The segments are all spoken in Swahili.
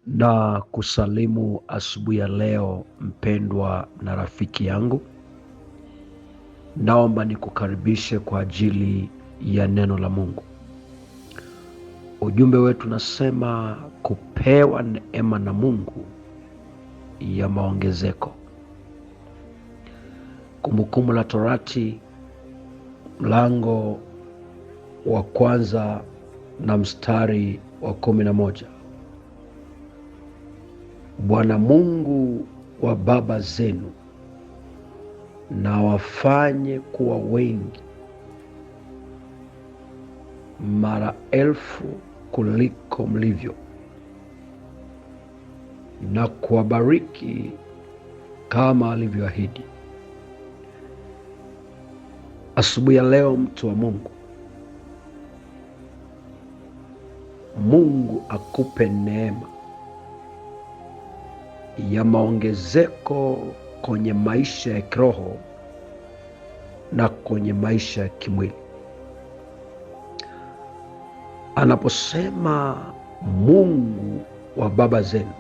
Na kusalimu asubuhi ya leo, mpendwa na rafiki yangu. Naomba nikukaribishe kwa ajili ya neno la Mungu. Ujumbe wetu nasema kupewa neema na Mungu ya maongezeko. Kumbukumbu la Torati mlango wa 1 na mstari wa 11. Bwana Mungu wa baba zenu na wafanye kuwa wengi mara 1000 kuliko mlivyo, na kuwabariki kama alivyoahidi. Asubuhi ya leo, mtu wa Mungu, Mungu akupe neema ya maongezeko kwenye maisha ya kiroho na kwenye maisha ya kimwili. Anaposema Mungu wa baba zenu,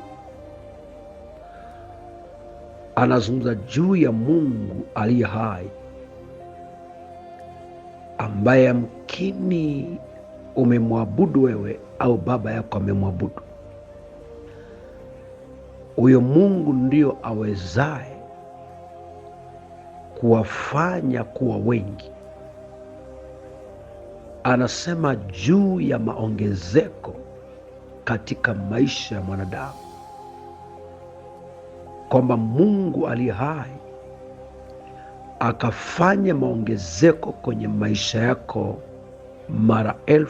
anazungumza juu ya Mungu aliye hai, ambaye yamkini umemwabudu wewe au baba yako amemwabudu. Huyo Mungu ndio awezaye kuwafanya kuwa wengi. Anasema juu ya maongezeko katika maisha ya mwanadamu, kwamba Mungu aliye hai akafanya maongezeko kwenye maisha yako mara 1000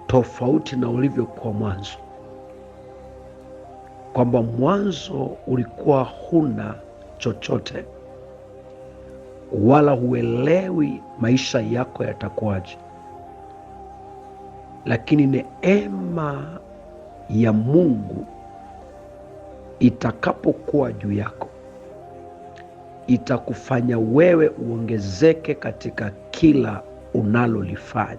tofauti na ulivyokuwa mwanzo. Kwamba mwanzo ulikuwa huna chochote, wala huelewi maisha yako yatakuwaje, lakini neema ya Mungu itakapokuwa juu yako itakufanya wewe uongezeke katika kila unalolifanya.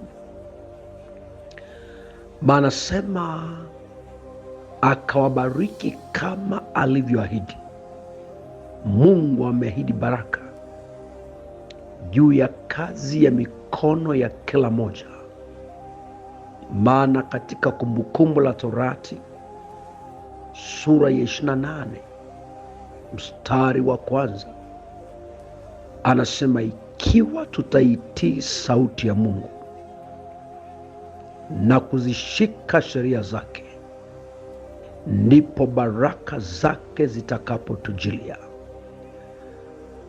Maana sema akawabariki kama alivyoahidi. Mungu ameahidi baraka juu ya kazi ya mikono ya kila moja. Maana katika Kumbukumbu la Torati sura ya 28 mstari wa 1 anasema, ikiwa tutaitii sauti ya Mungu na kuzishika sheria zake, ndipo baraka zake zitakapotujilia.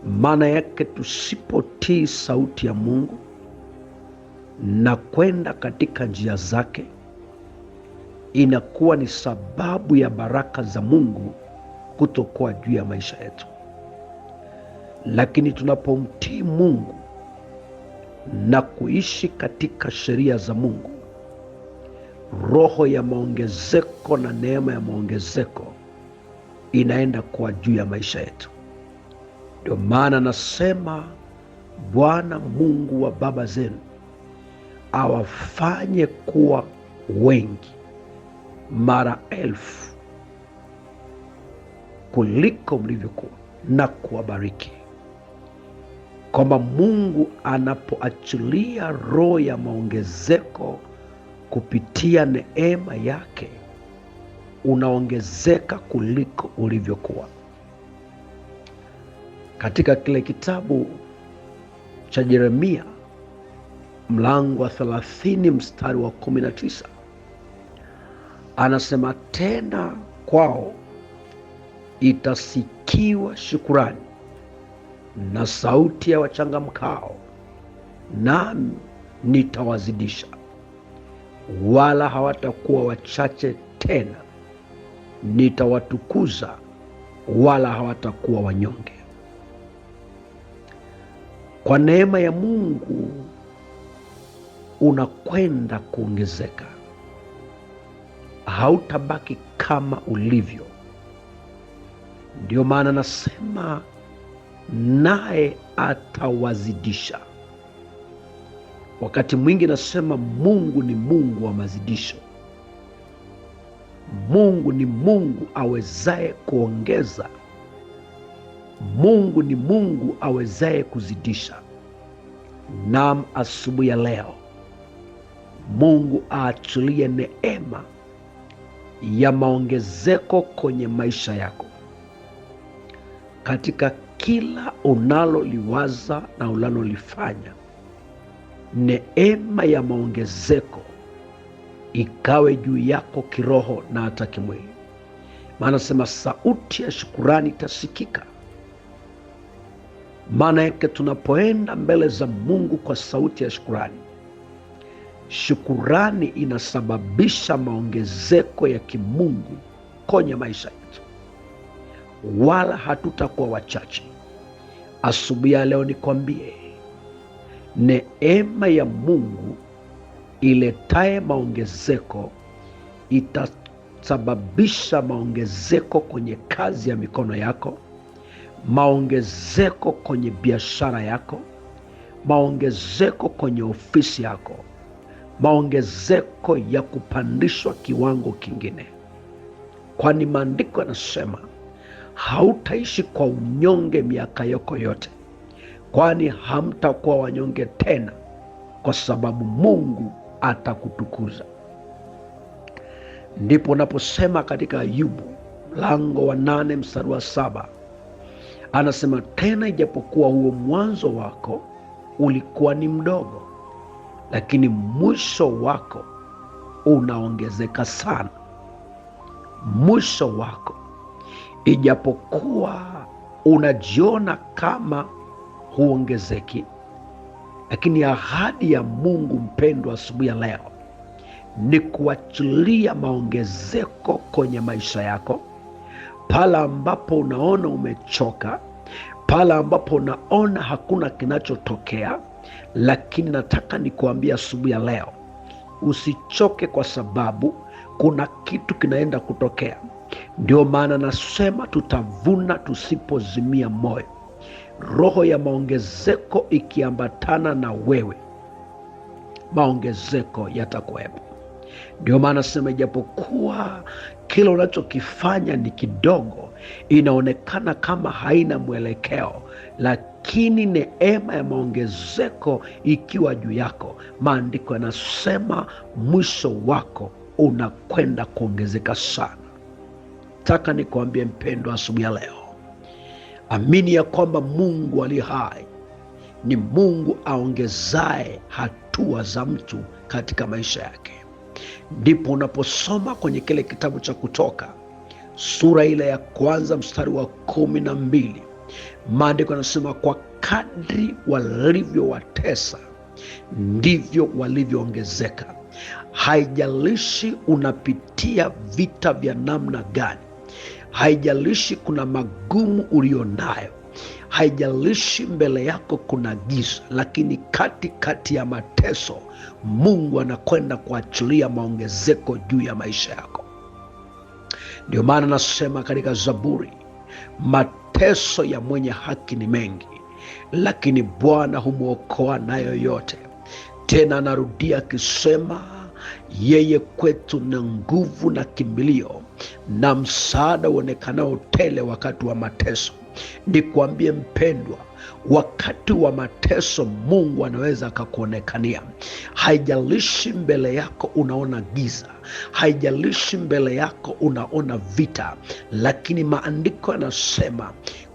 Maana yake tusipotii sauti ya Mungu na kwenda katika njia zake, inakuwa ni sababu ya baraka za Mungu kutokuwa juu ya maisha yetu. Lakini tunapomtii Mungu na kuishi katika sheria za Mungu, roho ya maongezeko na neema ya maongezeko inaenda kwa juu ya maisha yetu. Ndio maana nasema Bwana Mungu wa baba zenu awafanye kuwa wengi mara 1000 kuliko mlivyokuwa, na kuwabariki. Kwamba Mungu anapoachilia roho ya maongezeko kupitia neema yake, unaongezeka kuliko ulivyokuwa. Katika kile kitabu cha Yeremia mlango wa 30 mstari wa 19 anasema, tena kwao itasikiwa shukurani na sauti ya wachangamkao, nami nitawazidisha, wala hawatakuwa wachache tena. Nitawatukuza, wala hawatakuwa wanyonge. Kwa neema ya Mungu unakwenda kuongezeka, hautabaki kama ulivyo. Ndio maana nasema naye atawazidisha. Wakati mwingi nasema Mungu ni Mungu wa mazidisho. Mungu ni Mungu awezaye kuongeza. Mungu ni Mungu awezaye kuzidisha. Naam, asubuhi ya leo Mungu aachilie neema ya maongezeko kwenye maisha yako, katika kila unaloliwaza na unalolifanya. Neema ya maongezeko ikawe juu yako kiroho na hata kimwili. Maana sema sauti ya shukurani itasikika. Maana yake tunapoenda mbele za Mungu kwa sauti ya shukurani, shukurani inasababisha maongezeko ya kimungu kwenye maisha yetu, wala hatutakuwa wachache. Asubuhi ya leo nikwambie, neema ya Mungu iletaye maongezeko itasababisha maongezeko kwenye kazi ya mikono yako, maongezeko kwenye biashara yako, maongezeko kwenye ofisi yako, maongezeko ya kupandishwa kiwango kingine. Kwani maandiko yanasema hautaishi kwa unyonge miaka yako yote, kwani hamtakuwa wanyonge tena, kwa sababu Mungu atakutukuza. Ndipo unaposema katika Ayubu mlango wa 8 mstari wa 7, anasema tena, ijapokuwa huo mwanzo wako ulikuwa ni mdogo, lakini mwisho wako unaongezeka sana. Mwisho wako, ijapokuwa unajiona kama huongezeki, lakini ahadi ya Mungu, mpendwa, asubuhi ya leo ni kuachilia maongezeko kwenye maisha yako. Pale ambapo unaona umechoka, pale ambapo unaona hakuna kinachotokea, lakini nataka nikuambia asubuhi ya leo usichoke, kwa sababu kuna kitu kinaenda kutokea. Ndio maana nasema tutavuna tusipozimia moyo. Roho ya maongezeko ikiambatana na wewe, maongezeko yatakuwepo. Ndio maana nasema ijapokuwa kila unachokifanya ni kidogo, inaonekana kama haina mwelekeo, lakini neema ya maongezeko ikiwa juu yako, maandiko yanasema mwisho wako unakwenda kuongezeka sana. Nataka nikuambie mpendwa, asubuhi ya leo, amini ya kwamba Mungu aliye hai ni Mungu aongezaye hatua za mtu katika maisha yake. Ndipo unaposoma kwenye kile kitabu cha Kutoka sura ile ya 1 mstari wa 12, maandiko yanasema kwa kadri walivyowatesa ndivyo walivyoongezeka. Haijalishi unapitia vita vya namna gani, haijalishi kuna magumu ulionayo, haijalishi mbele yako kuna giza, lakini katikati ya mateso Mungu anakwenda kuachilia maongezeko juu ya maisha yako. Ndio maana nasema katika Zaburi, mateso ya mwenye haki ni mengi, lakini Bwana humwokoa nayo yote. Tena anarudia akisema, yeye kwetu na nguvu na kimbilio na msaada uonekanao tele wakati wa mateso. Nikwambie mpendwa, wakati wa mateso Mungu anaweza akakuonekania. Haijalishi mbele yako unaona giza, haijalishi mbele yako unaona vita, lakini maandiko yanasema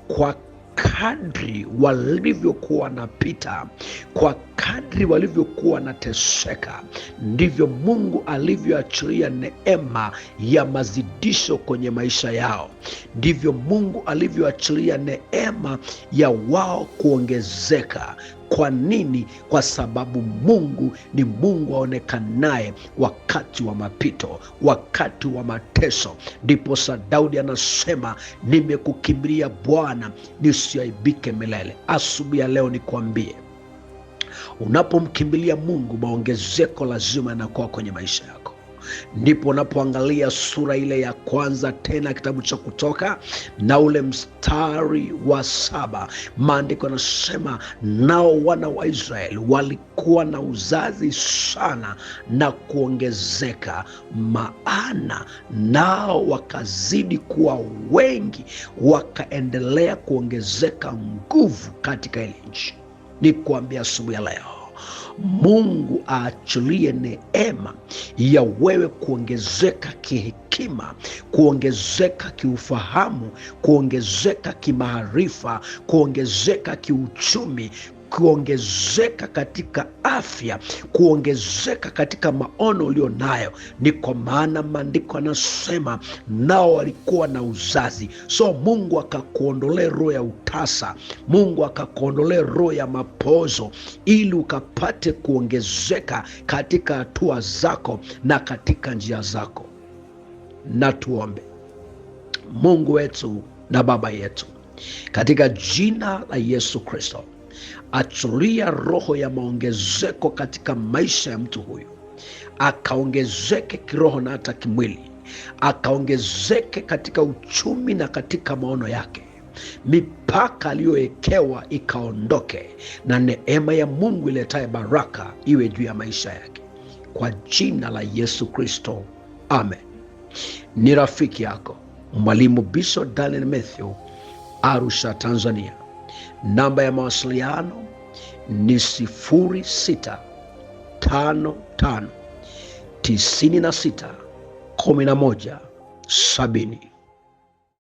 kwa kadri walivyokuwa wanapita, kwa kadri walivyokuwa wanateseka, ndivyo Mungu alivyoachilia neema ya mazidisho kwenye maisha yao. Ndivyo Mungu alivyoachilia neema ya wao kuongezeka. Kwa nini? Kwa sababu Mungu ni Mungu aonekanaye wakati wa mapito, wakati wa mateso. Ndipo Daudi anasema, nimekukimbilia Bwana, nisiaibike milele. Asubuhi ya leo nikwambie, unapomkimbilia Mungu, maongezeko lazima yanakuwa kwenye maisha yako. Ndipo unapoangalia sura ile ya kwanza tena kitabu cha Kutoka na ule mstari wa 7, maandiko yanasema, nao wana wa Israeli walikuwa na uzazi sana na kuongezeka, maana nao wakazidi kuwa wengi, wakaendelea kuongezeka nguvu katika ile nchi. Ni kuambia asubuhi ya leo, Mungu aachilie neema ya wewe kuongezeka kihekima, kuongezeka kiufahamu, kuongezeka kimaarifa, kuongezeka kiuchumi, kuongezeka katika afya, kuongezeka katika maono ulio nayo. Ni kwa maana maandiko yanasema nao walikuwa na uzazi. So Mungu akakuondolea roho ya utasa, Mungu akakuondolea roho ya mapozo, ili ukapate kuongezeka katika hatua zako na katika njia zako. Na tuombe. Mungu wetu na Baba yetu, katika jina la Yesu Kristo, achilia roho ya maongezeko katika maisha ya mtu huyu, akaongezeke kiroho na hata kimwili, akaongezeke katika uchumi na katika maono yake. Mipaka aliyowekewa ikaondoke, na neema ya Mungu iletaye baraka iwe juu ya maisha yake, kwa jina la Yesu Kristo, amen. Ni rafiki yako Mwalimu Bishop Daniel Mathew, Arusha, Tanzania. Namba ya mawasiliano ni 0655 96 11 70.